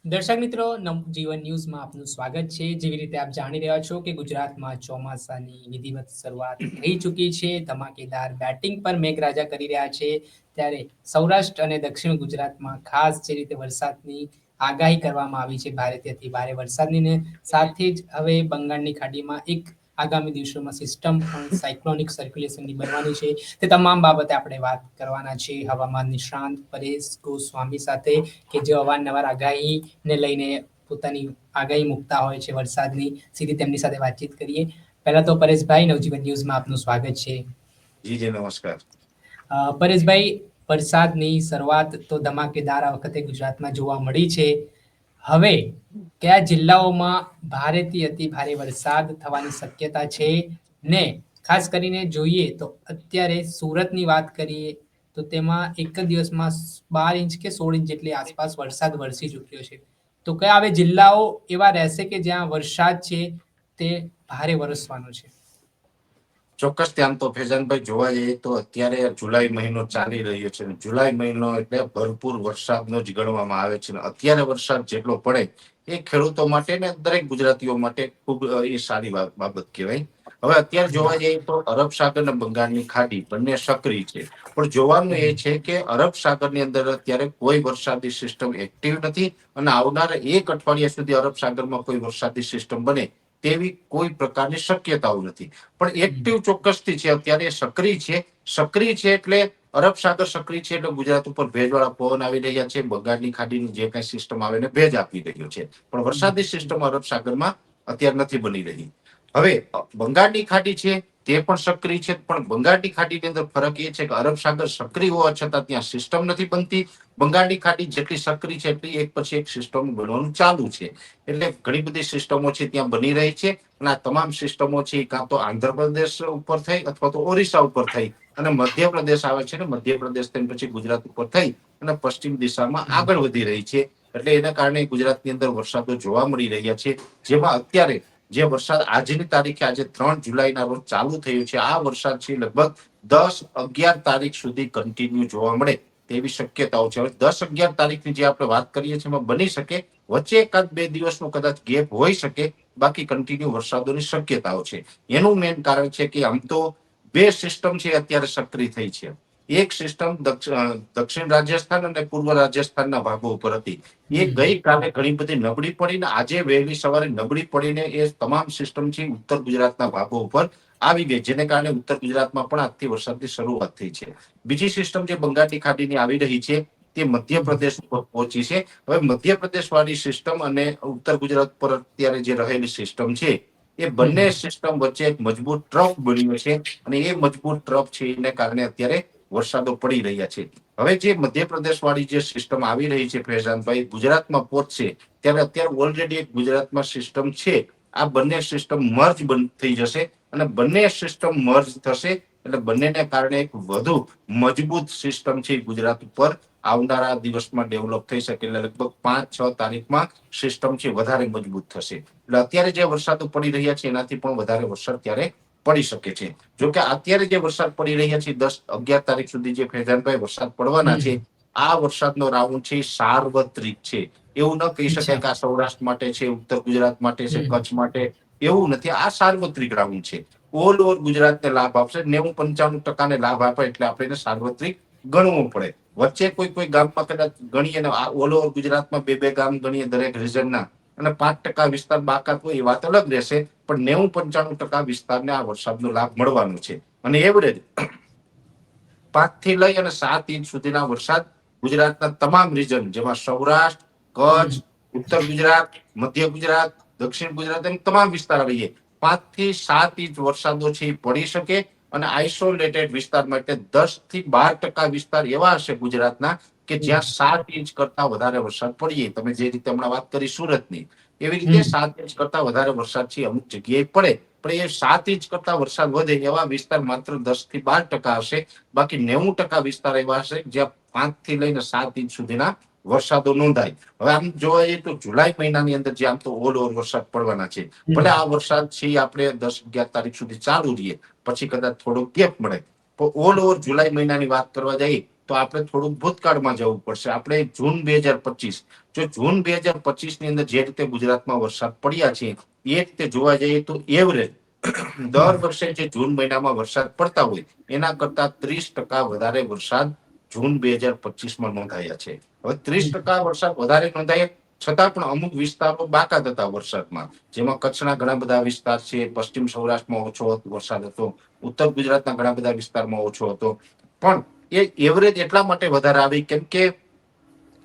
દર્શક મિત્રો, નવજીવન ન્યૂઝમાં આપનું સ્વાગત છે. જેવી રીતે આપ જાણી રહ્યા છો કે ગુજરાતમાં ચોમાસાની વિધિવત શરૂઆત થઈ ચૂકી છે. ધમાકેદાર બેટિંગ પર મેઘરાજા કરી રહ્યા છે. ત્યારે સૌરાષ્ટ્ર અને દક્ષિણ ગુજરાતમાં ખાસ જે રીતે વરસાદની આગાહી કરવામાં આવી છે, ભારેથી અતિ ભારે વરસાદની ને સાથે જ હવે બંગાળની ખાડીમાં એક આગામી દિવસોમાં સિસ્ટમ પણ સાયક્લોનિક સર્ક્યુલેશનની બનવાની છે. તે તમામ બાબતે આપણે વાત કરવાના છે હવામાન નિષ્ણાંત પરેશ ગોસ્વામી સાથે, કે જે અવારનવાર આગાહીને લઈને પોતાની આગાહી મૂકતા હોય છે વરસાદની. સીધી તેમની સાથે વાતચીત કરીએ. પહેલા તો પરેશભાઈ, નવજીવન ન્યૂઝમાં આપનું સ્વાગત છે. જી જી નમસ્કાર. પરેશભાઈ, વરસાદની શરૂઆત તો ધમાકેદાર આ વખતે ગુજરાતમાં જોવા મળી છે. હવે કયા જિલ્લાઓમાં ભારેથી અતિ ભારે વરસાદ થવાની શક્યતા છે? ને ખાસ કરીને જોઈએ તો અત્યારે સુરતની વાત કરીએ તો તેમાં એક જ દિવસમાં 12 ઇંચ કે 16 ઇંચ જેટલી આસપાસ વરસાદ વરસી ચૂક્યો છે. તો કયા હવે જિલ્લાઓ એવા રહેશે કે જ્યાં વરસાદ છે તે ભારે વરસવાનો છે? ચોક્કસ આમ તો ફેજાનભાઈ જોવા જઈએ તો અત્યારે જુલાઈ મહિનો ચાલી રહ્યો છે. જુલાઈ મહિનો એટલે ભરપૂર વરસાદનો જ ગણવામાં આવે છે. અત્યારે વરસાદ જેટલો પડે એ ખેડૂતો માટે ને દરેક ગુજરાતીઓ માટે ખૂબ એ સારી બાબત કહેવાય. હવે અત્યારે જોવા જઈએ તો અરબ સાગર અને બંગાળની ખાડી બંને સક્રિય છે. પણ જોવાનું એ છે કે અરબ સાગરની અંદર અત્યારે કોઈ વરસાદી સિસ્ટમ એક્ટિવ નથી અને આવનારા એક અઠવાડિયા સુધી અરબ સાગરમાં કોઈ વરસાદી સિસ્ટમ બને તેવી કોઈ પ્રકારની શક્યતાઓ નથી. પણ એક્ટિવ ચોક્કસથી છે, અત્યારે સક્રિય છે એટલે અરબ સાગર સક્રિય છે એટલે ગુજરાત ઉપર ભેજવાળા પવન આવી રહ્યા છે. બંગાળની ખાડીની જે કઈ સિસ્ટમ આવે ને ભેજ આપી રહ્યો છે, પણ વરસાદી સિસ્ટમ અરબ સાગરમાં અત્યારે નથી બની રહી. હવે બંગાળની ખાડી છે તે પણ સક્રિય છે, પણ બંગાળની ખાડીની અંદર ફરક એ છે કે અરબ સાગર સક્રિય હોવા છતાં ત્યાં સિસ્ટમ નથી બનતી. બંગાળની ખાડી જેટલી સક્રિય છે એટલી એક પછી એક સિસ્ટમ બનવાનું ચાલુ છે. એટલે ઘણી બધી સિસ્ટમો છે ત્યાં બની રહી છે અને આ તમામ સિસ્ટમો છે કાં તો આંધ્રપ્રદેશ ઉપર થઈ અથવા તો ઓરિસ્સા ઉપર થઈ અને મધ્યપ્રદેશ આવે છે ને મધ્યપ્રદેશ થઈને પછી ગુજરાત ઉપર થઈ અને પશ્ચિમ દિશામાં આગળ વધી રહી છે. એટલે એના કારણે ગુજરાતની અંદર વરસાદો જોવા મળી રહ્યા છે. જેમાં અત્યારે જે વરસાદ આજની તારીખે આજે 3 જુલાઈના રોજ ચાલુ થયું છે, આ વરસાદ છે લગભગ 10-11 તારીખ સુધી કન્ટિન્યુ જોવા મળે તેવી શક્યતાઓ છે. હવે 10-11 તારીખની જે આપણે વાત કરીએ છીએ એમાં બની શકે વચ્ચે એકાદ 2 દિવસનો કદાચ ગેપ હોઈ શકે, બાકી કન્ટિન્યુ વરસાદોની શક્યતાઓ છે. એનું મેઇન કારણ છે કે આમ તો બે સિસ્ટમ છે અત્યારે સક્રિય થઈ છે. એક સિસ્ટમ દક્ષિણ રાજસ્થાન અને પૂર્વ રાજસ્થાનના ભાગો ઉપર હતી. એ ગઈકાલે ઘણી બધી નબળી પડીને આજે વહેલી સવારે નબળી પડીને એ તમામ સિસ્ટમ છે ઉત્તર ગુજરાતના ભાગો ઉપર આવી ગઈ, જેને કારણે ઉત્તર ગુજરાતમાં પણ આજથી વરસાદની શરૂઆત થઈ છે. બીજી સિસ્ટમ જે બંગાળની ખાડીની આવી રહી છે તે મધ્યપ્રદેશ ઉપર પહોંચી છે. હવે મધ્યપ્રદેશ વાળી સિસ્ટમ અને ઉત્તર ગુજરાત પર અત્યારે જે રહેલી સિસ્ટમ છે એ બંને સિસ્ટમ વચ્ચે એક મજબૂત ટ્રફ બન્યો છે અને એ મજબૂત ટ્રફ છે એને કારણે અત્યારે વરસાદો પડી રહ્યા છે. હવે જે મધ્યપ્રદેશ વાળી જે સિસ્ટમ આવી રહી છે ફેજાનભાઈ, ગુજરાતમાં પહોંચશે ત્યારે અત્યારે ઓલરેડી એક ગુજરાતમાં સિસ્ટમ છે. આ બંને સિસ્ટમ મર્જ થઈ જશે અને બંને સિસ્ટમ મર્જ થશે એટલે બંનેને કારણે એક વધુ મજબૂત સિસ્ટમ છે ગુજરાત ઉપર આવનારા દિવસમાં ડેવલપ થઈ શકે. એટલે લગભગ 5-6 તારીખમાં સિસ્ટમ છે વધારે મજબૂત થશે. એટલે અત્યારે જે વરસાદો પડી રહ્યા છે એનાથી પણ વધારે વરસાદ ત્યારે પડી શકે છે. જોકે અત્યારે જે વરસાદ પડી રહ્યા છે 10-11 તારીખ સુધી જે ફેજાનભાઈ વરસાદ પડવાના છે, આ વરસાદનો રાઉન્ડ છે સાર્વત્રિક છે. એવું ન કહી શકાય કે આ સૌરાષ્ટ્ર માટે છે, ઉત્તર ગુજરાત માટે છે, કચ્છ માટે, એવું નથી. આ સાર્વત્રિક રાઉન્ડ છે, ઓલ ઓવર ગુજરાતને લાભ આપશે. 90-95% લાભ આપે એટલે આપણે એને સાર્વત્રિક ગણવું પડે. વચ્ચે કોઈ ગામમાં કદાચ ગણીએ ને ઓલ ઓવર ગુજરાતમાં 2-2 ગામ ગણીએ દરેક રિજનના અને 5% વિસ્તાર બાકાત હોય એ વાત અલગ રહેશે, પણ 90-95% વિસ્તારને આ વરસાદનો લાભ મળવાનો છે. અને એવરેજ 5 થી લઈ અને 7 ઇંચ સુધીના વરસાદ ગુજરાતના તમામ રિજન જેમાં સૌરાષ્ટ્ર, કચ્છ, ઉત્તર ગુજરાત, મધ્ય ગુજરાત, દક્ષિણ ગુજરાત એમ તમામ વિસ્તાર આવીએ 5 થી 7 ઇંચ વરસાદો છે પડી શકે. અને આઇસોલેટેડ વિસ્તાર માટે 10-12% વિસ્તાર એવા હશે ગુજરાતના કે જ્યાં 7 ઇંચ કરતા વધારે વરસાદ પડીએ. તમે જે રીતે હમણાં વાત કરી સુરતની, એવી રીતે 7 ઇંચ કરતા વધારે વરસાદ છે અમુક જગ્યાએ પડે. પણ એ 7 ઇંચ કરતા વરસાદ વધે એવા વિસ્તાર માત્ર 10-12% હશે. બાકી 90% વિસ્તાર એવા હશે જ્યાં 5 થી લઈને 7 ઇંચ સુધીના વરસાદો નોંધાય. હવે આમ જોવા જઈએ તો જુલાઈ મહિનાની અંદર જે આમ તો ઓલ ઓવર વરસાદ પડવાના છે, ભલે આ વરસાદ છે આપણે 10-11 તારીખ સુધી ચાલુ રહીએ, પછી કદાચ થોડો ગેપ મળે, પણ ઓલ ઓવર જુલાઈ મહિનાની વાત કરવા જઈએ તો આપણે થોડુંક ભૂતકાળમાં જવું પડશે. આપણે જૂન 2025, જો જૂન 2025 ની અંદર જે રીતે ગુજરાતમાં વરસાદ પડ્યા છે એ રીતે જોવા જઈએ તો એવરેજ દર વર્ષે જે જૂન મહિનામાં વરસાદ પડતા હોય એના કરતા 30% વધારે વરસાદ જૂન 2025માં નોંધાયા છે. હવે 30% વરસાદ વધારે નોંધાયા છતાં પણ અમુક વિસ્તારો બાકાત હતા વરસાદમાં, જેમાં કચ્છના ઘણા બધા વિસ્તાર છે, પશ્ચિમ સૌરાષ્ટ્રમાં ઓછો વરસાદ હતો, ઉત્તર ગુજરાતના ઘણા બધા વિસ્તારમાં ઓછો હતો. પણ એ એવરેજ એટલા માટે વધારે આવી કેમ કે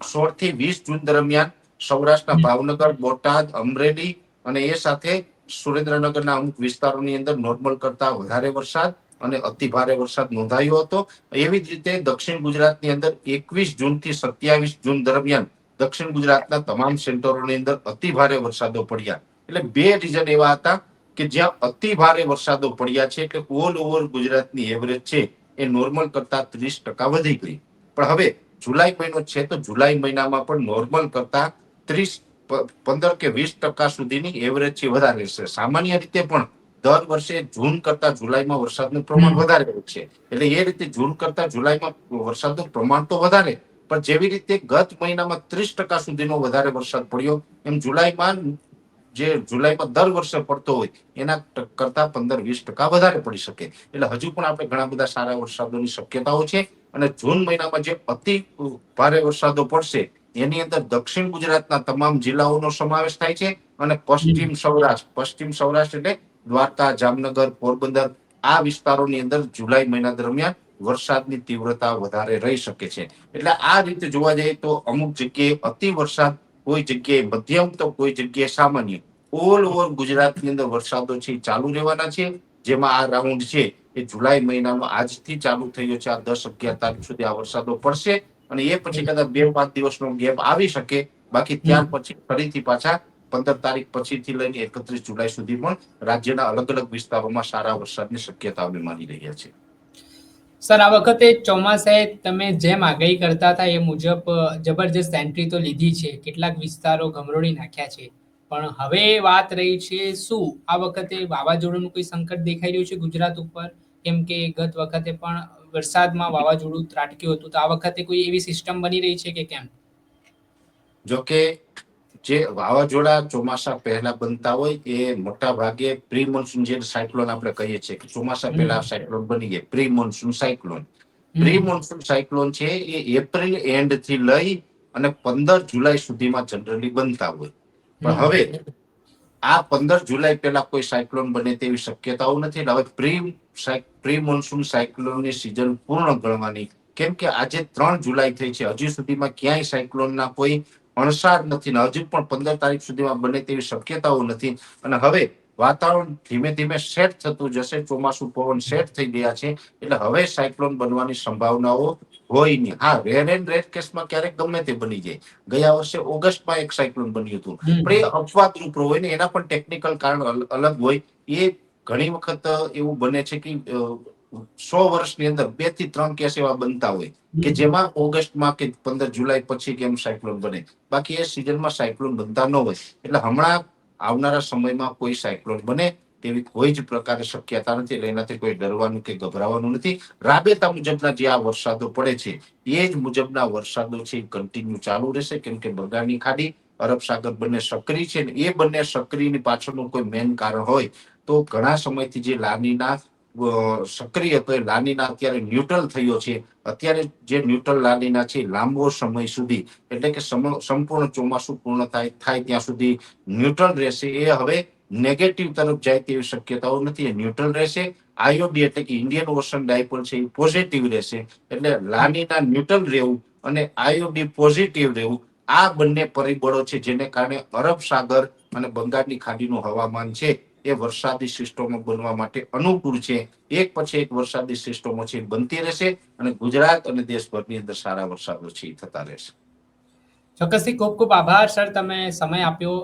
16 થી 20 જૂન દરમિયાન સૌરાષ્ટ્રના ભાવનગર, બોટાદ, અમરેલી અને એ સાથે સુરેન્દ્રનગરના અમુક વિસ્તારોની અંદર નોર્મલ કરતા વધારે વરસાદ અને અતિ ભારે વરસાદ નોંધાયો હતો. એવી જ રીતે દક્ષિણ ગુજરાતની અંદર 21 જૂન થી 27 જૂન દરમિયાન દક્ષિણ ગુજરાતના તમામ સેન્ટરોની અંદર અતિ ભારે વરસાદો પડ્યા. એટલે બે રીઝન એવા હતા કે જ્યાં અતિ ભારે વરસાદો પડ્યા છે એટલે ઓલ ઓવર ગુજરાતની એવરેજ છે એ નોર્મલ કરતા 30% વધી ગઈ. પણ હવે જુલાઈ મહિનો છે તો જુલાઈ મહિનામાં પણ નોર્મલ કરતા 15 કે 20% સુધીની એવરેજ છે વધારે રહેશે. સામાન્ય રીતે પણ દર વર્ષે જૂન કરતા જુલાઈમાં વરસાદનું પ્રમાણ વધારે હોય છે. એટલે એ રીતે જૂન કરતા જુલાઈમાં વરસાદનું પ્રમાણ તો વધારે, પણ જેવી રીતે ગત મહિનામાં 30% સુધીનો વધારે વરસાદ પડ્યો એમ જુલાઈમાં દર વર્ષે પડતો હોય એના કરતા 15-20% વધારે પડી શકે. એટલે હજુ પણ આપણે ઘણા બધા સારા વરસાદોની શક્યતાઓ છે. અને જૂન મહિનામાં જે અતિ ભારે વરસાદો પડશે એની અંદર દક્ષિણ ગુજરાતના તમામ જિલ્લાઓનો સમાવેશ થાય છે અને પશ્ચિમ સૌરાષ્ટ્ર એટલે દ્વારકા, જામનગર, પોરબંદર આ વિસ્તારોની અંદર જુલાઈ મહિના દરમિયાન વરસાદની તીવ્રતા વધારે રહી શકે છે. એટલે આ રીતે જોવા જઈએ તો અમુક જગ્યાએ અતિ વરસાદ, કોઈ જગ્યાએ મધ્યમ તો કોઈ જગ્યાએ સામાન્ય, ઓલ ઓવર ગુજરાતની અંદર વરસાદો છે ચાલુ રહેવાના છે. જેમાં આ રાઉન્ડ છે એ જુલાઈ મહિનાનો આજથી ચાલુ થયો છે. આ 10-11 તારીખ સુધી આ વરસાદો પડશે અને એ પછી કદાચ 2-5 દિવસનો ગેપ આવી શકે. બાકી ત્યાર પછી ફરીથી પાછા 15 તારીખ પછીથી લઈને 31 જુલાઈ સુધી પણ રાજ્યના અલગ અલગ વિસ્તારોમાં સારા વરસાદની શક્યતાઓ માની રહ્યા છે. સર, આ વખતે ચોમાસાએ તમે જેમ આગાહી કરતા હતા એ મુજબ જબરજસ્ત એન્ટ્રી તો લીધી છે, કેટલાક વિસ્તારો ગમરોળી નાખ્યા છે. પણ હવે વાત રહી છે શું આ વખતે વાવાઝોડુંનું કોઈ સંકટ દેખાઈ રહ્યું છે ગુજરાત ઉપર? કેમ કે ગત વખતે પણ વરસાદમાં વાવાઝોડું ત્રાટક્યું હતું, તો આ વખતે કોઈ એવી સિસ્ટમ બની રહી છે કે કેમ? જોકે જે વાવાઝોડા ચોમાસા પહેલા બનતા હોય એ મોટા ભાગે પ્રી મોન્સૂન જે સાયક્લોન આપણે કહીએ છીએ કે ચોમાસા પહેલા સાયક્લોન બની જાય, pre monsoon cyclone. Pre monsoon cyclone છે એ એપ્રિલ એન્ડ થી લઈ અને 15 જુલાઈ સુધીમાં જનરલી બનતા હોય. પણ હવે આ 15 જુલાઈ પહેલા કોઈ સાયક્લોન બને તેવી શક્યતાઓ નથી. હવે પ્રી મોન્સૂન સાયક્લોનની સિઝન પૂર્ણ ગણવાની, કેમ કે આજે 3 જુલાઈ થઈ છે, હજી સુધીમાં ક્યાંય સાયક્લોનના કોઈ અણસાર નથી ને હજુ પણ 15 તારીખ સુધીમાં બને તેવી શક્યતાઓ નથી. અને હવે વાતાવરણ ધીમે ધીમે સેટ થતું જશે, ચોમાસું પવન સેટ થઈ ગયા છે એટલે હવે સાયક્લોન બનવાની સંભાવનાઓ હોય નહીં. હા, રેર એન્ડ રેર કેસમાં ક્યારેક ગમે તે બની જાય. ગયા વર્ષે ઓગસ્ટમાં એક સાયક્લોન બન્યું હતું, પણ એ અપવાદરૂપ હોય ને એના પણ ટેકનિકલ કારણ અલગ હોય. એ ઘણી વખત એવું બને છે કે 100 વર્ષની અંદર 2 થી 3 કેસ એવા બનતા હોય કે જેમાં ઓગસ્ટમાં કે 15 જુલાઈ પછી કેમ સાયક્લોન બને, બાકી એ સિઝનમાં સાયક્લોન બનતા ન હોય. એટલે હમણાં આવનારા સમયમાં કોઈ સાયક્લોન બને તેવી કોઈ જ પ્રકારે શક્યતા નથી. એટલે એનાથી કોઈ ડરવાનું કે ગભરાવાનું નથી. રાબેતા મુજબના જે આ વરસાદો પડે છે એ જ મુજબના વરસાદો છે કન્ટિન્યુ ચાલુ રહેશે, કેમ કે બંગાળની ખાડી, અરબ સાગર બંને સક્રિય છે. એ બંને સક્રિયની પાછળનું કોઈ મેન કારણ હોય તો ઘણા સમયથી જે લાનીના સક્રિય હતો એ લાનીના અત્યારે ન્યુટ્રલ થયો છે. અત્યારે જે ન્યુટ્રલ લાનીના છે લાંબો સમય સુધી એટલે કે સંપૂર્ણ ચોમાસું પૂર્ણ થાય ત્યાં સુધી ન્યુટ્રલ રહેશે. એ હવે નેગેટિવ તરફ જાય તેવી શક્યતાઓ નથી, એ ન્યુટ્રલ રહેશે. આઈઓડી એટલે કે ઇન્ડિયન ઓશન ડાયપોલ છે એ પોઝિટિવ રહેશે. એટલે લાનીના ન્યુટ્રલ રહેવું અને આઈઓડી પોઝિટિવ રહેવું આ બંને પરિબળો છે જેને કારણે અરબ સાગર અને બંગાળની ખાડીનું હવામાન છે એ વરસાદી સિસ્ટમો બનવા માટે અનુકૂળ છે. એક પછી એક વરસાદી સિસ્ટમો છે બનતી રહેશે અને ગુજરાત અને દેશભરની અંદર સારા વરસાદો છે થતા રહેશે. ચોક્કસથી ખૂબ ખૂબ આભાર સર, તમે સમય આપ્યો.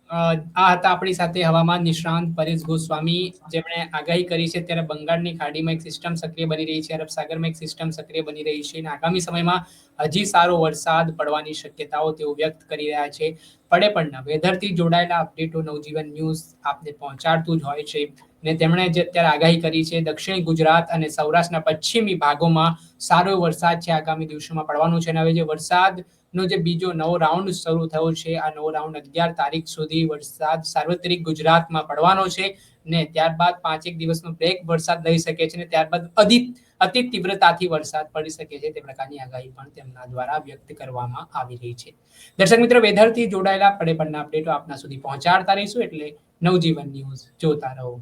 આ હતા આપણી સાથે હવામાન નિષ્ણાંત પરેશ ગોસ્વામી, જેમણે આગાહી કરી છે ત્યારે બંગાળની ખાડીમાં એક સિસ્ટમ સક્રિય બની રહી છે, અરબ સાગરમાં એક સિસ્ટમ સક્રિય બની રહી છે અને આગામી સમયમાં હજી સારો વરસાદ પડવાની શક્યતાઓ તેઓ વ્યક્ત કરી રહ્યા છે. પડે પણ વેધરથી જોડાયેલા અપડેટો નવજીવન ન્યૂઝ આપને પહોંચાડતું જ હોય છે. ને તેમણે જે અત્યારે આગાહી કરી છે દક્ષિણ ગુજરાત અને સૌરાષ્ટ્રના પશ્ચિમી ભાગોમાં સારો વરસાદ છે આગામી દિવસોમાં પડવાનો છે. અને હવે જે વરસાદનો જે બીજો નવો રાઉન્ડ શરૂ થયો છે, આ નવો રાઉન્ડ 11 તારીખ સુધી વરસાદ સાર્વત્રિક ગુજરાતમાં પડવાનો છે. ને ત્યારબાદ 5 દિવસનો બ્રેક વરસાદ લઈ શકે છે, ને ત્યારબાદ અતિ તીવ્રતાથી વરસાદ પડી શકે છે તે પ્રકારની આગાહી પણ તેમના દ્વારા વ્યક્ત કરવામાં આવી રહી છે. દર્શક મિત્રો, વેધરથી જોડાયેલા પડે પડના અપડેટો આપના સુધી પહોંચાડતા રહીશું, એટલે નવજીવન ન્યૂઝ જોતા રહો.